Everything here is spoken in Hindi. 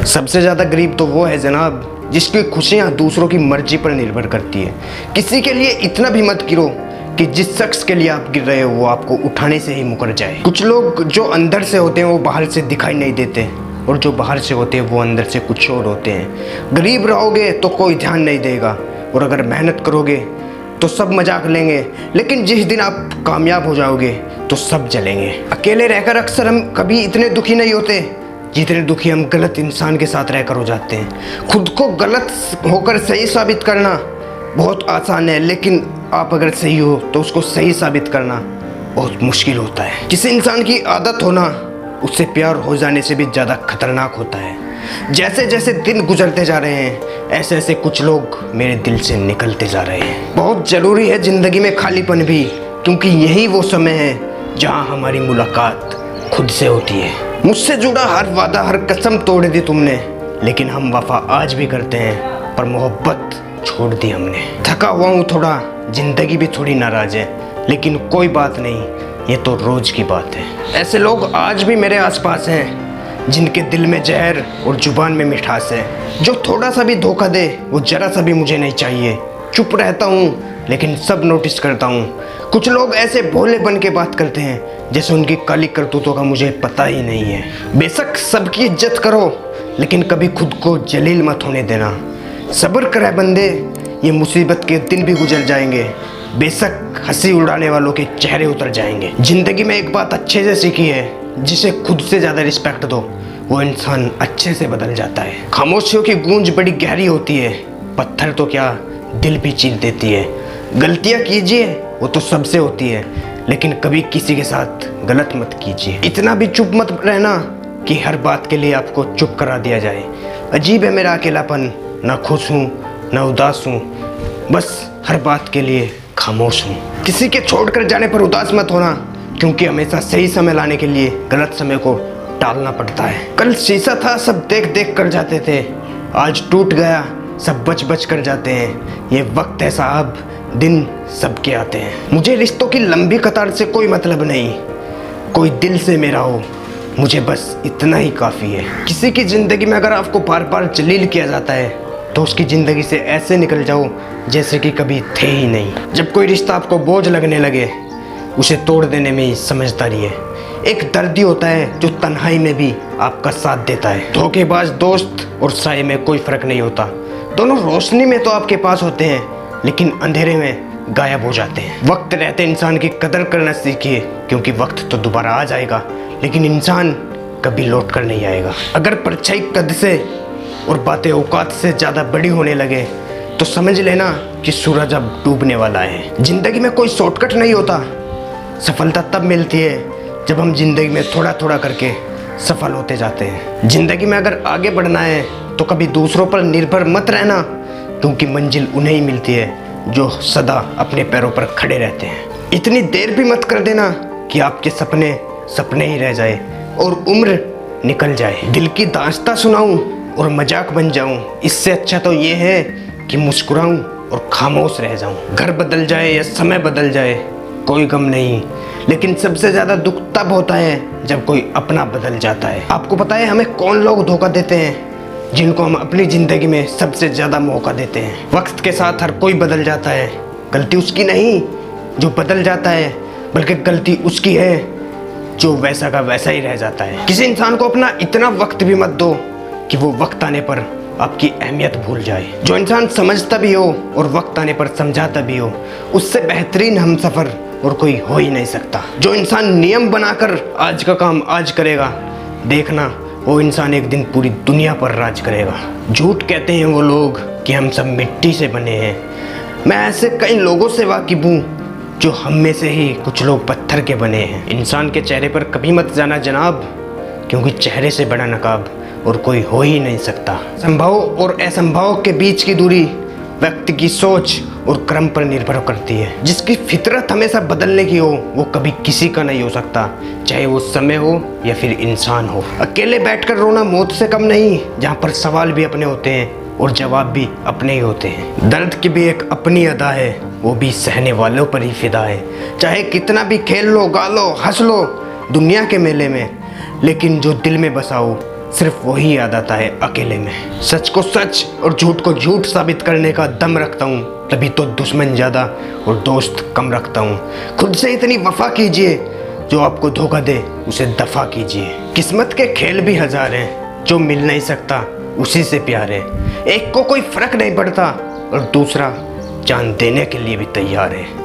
सबसे ज़्यादा गरीब तो वो है जनाब जिसकी खुशियाँ दूसरों की मर्जी पर निर्भर करती है। किसी के लिए इतना भी मत गिरो कि जिस शख्स के लिए आप गिर रहे हो वो आपको उठाने से ही मुकर जाए। कुछ लोग जो अंदर से होते हैं वो बाहर से दिखाई नहीं देते, और जो बाहर से होते हैं वो अंदर से कुछ और होते हैं। गरीब रहोगे तो कोई ध्यान नहीं देगा, और अगर मेहनत करोगे तो सब मजाक लेंगे, लेकिन जिस दिन आप कामयाब हो जाओगे तो सब जलेंगे। अकेले रहकर अक्सर हम कभी इतने दुखी नहीं होते जितने दुखी हम गलत इंसान के साथ रहकर हो जाते हैं। खुद को गलत होकर सही साबित करना बहुत आसान है, लेकिन आप अगर सही हो तो उसको सही साबित करना बहुत मुश्किल होता है। किसी इंसान की आदत होना उससे प्यार हो जाने से भी ज़्यादा खतरनाक होता है। जैसे जैसे दिन गुजरते जा रहे हैं ऐसे ऐसे कुछ लोग मेरे दिल से निकलते जा रहे हैं। बहुत ज़रूरी है ज़िंदगी में खालीपन भी, क्योंकि यही वो समय है जहाँ हमारी मुलाकात खुद से होती है। मुझसे जुड़ा हर वादा हर कसम तोड़ दी तुमने, लेकिन हम वफा आज भी करते हैं, पर मोहब्बत छोड़ दी हमने। थका हुआ हूँ थोड़ा, जिंदगी भी थोड़ी नाराज है, लेकिन कोई बात नहीं, ये तो रोज की बात है। ऐसे लोग आज भी मेरे आसपास हैं जिनके दिल में जहर और जुबान में मिठास है। जो थोड़ा सा भी धोखा दे वो जरा सा भी मुझे नहीं चाहिए। चुप रहता हूँ लेकिन सब नोटिस करता हूँ। कुछ लोग ऐसे भोले बन के बात करते हैं जैसे उनकी काली करतूतों का मुझे पता ही नहीं है। बेशक सबकी इज्जत करो, लेकिन कभी खुद को जलील मत होने देना। सब्र करे बंदे, ये मुसीबत के दिन भी गुजर जाएंगे। बेशक हंसी उड़ाने वालों के चेहरे उतर जाएंगे। जिंदगी में एक बात अच्छे से सीखी है, जिसे खुद से ज़्यादा रिस्पेक्ट दो वो इंसान अच्छे से बदल जाता है। खामोशियों की गूंज बड़ी गहरी होती है, पत्थर तो क्या दिल भी चीर देती है। गलतियाँ कीजिए वो तो सबसे होती है, लेकिन कभी किसी के साथ गलत मत कीजिए। इतना भी चुप मत रहना कि हर बात के लिए आपको चुप करा दिया जाए। अजीब है मेरा अकेलापन, ना खुश हूँ ना उदास हूँ, बस हर बात के लिए खामोश हूँ। किसी के छोड़कर जाने पर उदास मत होना, क्योंकि हमेशा सही समय लाने के लिए गलत समय को टालना पड़ता है। कल शीशा था सब देख देख कर जाते थे, आज टूट गया सब बच बच कर जाते हैं। ये वक्त है साहब, दिन सबके आते हैं। मुझे रिश्तों की लंबी कतार से कोई मतलब नहीं, कोई दिल से मेरा हो मुझे बस इतना ही काफ़ी है। किसी की ज़िंदगी में अगर आपको बार बार जलील किया जाता है तो उसकी ज़िंदगी से ऐसे निकल जाओ जैसे कि कभी थे ही नहीं। जब कोई रिश्ता आपको बोझ लगने लगे उसे तोड़ देने में ही समझदारी है। एक दर्दी होता है जो तन्हाई में भी आपका साथ देता है। धोखेबाज दोस्त और साये में कोई फ़र्क नहीं होता, दोनों रोशनी में तो आपके पास होते हैं लेकिन अंधेरे में गायब हो जाते हैं। वक्त रहते इंसान की कदर करना सीखिए, क्योंकि वक्त तो दोबारा आ जाएगा लेकिन इंसान कभी लौट कर नहीं आएगा। अगर परछाई कद से और बातें औकात से ज़्यादा बड़ी होने लगे तो समझ लेना कि सूरज अब डूबने वाला है। ज़िंदगी में कोई शॉर्टकट नहीं होता, सफलता तब मिलती है जब हम ज़िंदगी में थोड़ा थोड़ा करके सफल होते जाते हैं। ज़िंदगी में अगर आगे बढ़ना है तो कभी दूसरों पर निर्भर मत रहना, क्योंकि मंजिल उन्हें ही मिलती है जो सदा अपने पैरों पर खड़े रहते हैं। इतनी देर भी मत कर देना कि आपके सपने सपने ही रह जाए और उम्र निकल जाए। दिल की दास्तां सुनाऊं और मजाक बन जाऊं, इससे अच्छा तो ये है कि मुस्कुराऊं और खामोश रह जाऊं। घर बदल जाए या समय बदल जाए कोई गम नहीं, लेकिन सबसे ज़्यादा दुख तब होता है जब कोई अपना बदल जाता है। आपको पता है हमें कौन लोग धोखा देते हैं? जिनको हम अपनी ज़िंदगी में सबसे ज़्यादा मौका देते हैं। वक्त के साथ हर कोई बदल जाता है, गलती उसकी नहीं जो बदल जाता है, बल्कि गलती उसकी है जो वैसा का वैसा ही रह जाता है। किसी इंसान को अपना इतना वक्त भी मत दो कि वो वक्त आने पर आपकी अहमियत भूल जाए। जो इंसान समझता भी हो और वक्त आने पर समझाता भी हो, उससे बेहतरीन हमसफ़र और कोई हो ही नहीं सकता। जो इंसान नियम बनाकर आज का काम आज करेगा, देखना वो इंसान एक दिन पूरी दुनिया पर राज करेगा। झूठ कहते हैं वो लोग कि हम सब मिट्टी से बने हैं। मैं ऐसे कई लोगों से वाकिफ हूँ जो हम में से ही कुछ लोग पत्थर के बने हैं। इंसान के चेहरे पर कभी मत जाना जनाब, क्योंकि चेहरे से बड़ा नकाब और कोई हो ही नहीं सकता। संभव और असंभव के बीच की दूरी व्यक्ति की सोच और कर्म पर निर्भर करती है। जिसकी फितरत हमेशा बदलने की हो वो कभी किसी का नहीं हो सकता, चाहे वो समय हो या फिर इंसान हो। अकेले बैठकर रोना मौत से कम नहीं, जहाँ पर सवाल भी अपने होते हैं और जवाब भी अपने ही होते हैं। दर्द की भी एक अपनी अदा है, वो भी सहने वालों पर ही फिदा है। चाहे कितना भी खेल लो, गा लो, हंस लो दुनिया के मेले में, लेकिन जो दिल में बसाओ सिर्फ वही याद आता है अकेले में। सच को सच और झूठ को झूठ साबित करने का दम रखता हूँ, तभी तो दुश्मन ज़्यादा और दोस्त कम रखता हूँ। खुद से इतनी वफा कीजिए, जो आपको धोखा दे उसे दफा कीजिए। किस्मत के खेल भी हजार हैं, जो मिल नहीं सकता उसी से प्यार है। एक को कोई फर्क नहीं पड़ता और दूसरा जान देने के लिए भी तैयार है।